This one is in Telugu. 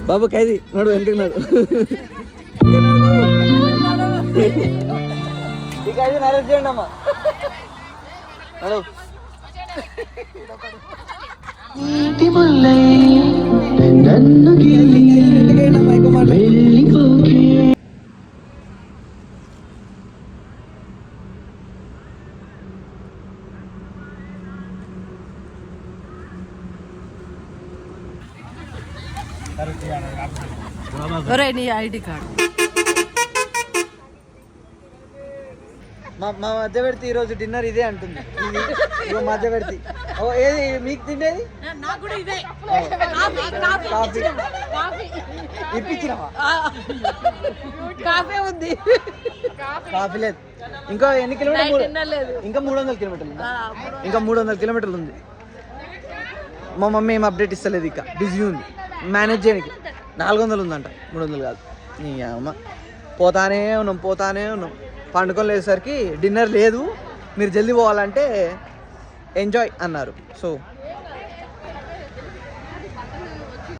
బాబు ఖైదీ నడు వెంటున్నాడు ఈ ఖైదీ నరేష్ చేయండి అమ్మా నడు నీ ఐడి కార్డు మా మధ్యవర్తి ఈరోజు డిన్నర్ ఇదే అంటుంది మధ్యవర్తి ఏది మీకు తినేది ఇప్పించినావా కాఫీ ఉంది కాఫీ లేదు ఇంకా ఎన్ని కిలోమీటర్లు ఇంకా 300 కిలోమీటర్లు ఇంకా 300 కిలోమీటర్లు ఉంది మా మమ్మీ ఏం అప్డేట్ ఇస్తలేదు ఇక బిజీ ఉంది మేనేజ్ చేయడానికి 400 ఉందంట 300 కాదు నీ అమ్మ పోతానే ఉన్నాం పండుకొని లేసరికి డిన్నర్ లేదు మీరు జల్దీ పోవాలంటే ఎంజాయ్ అన్నారు సో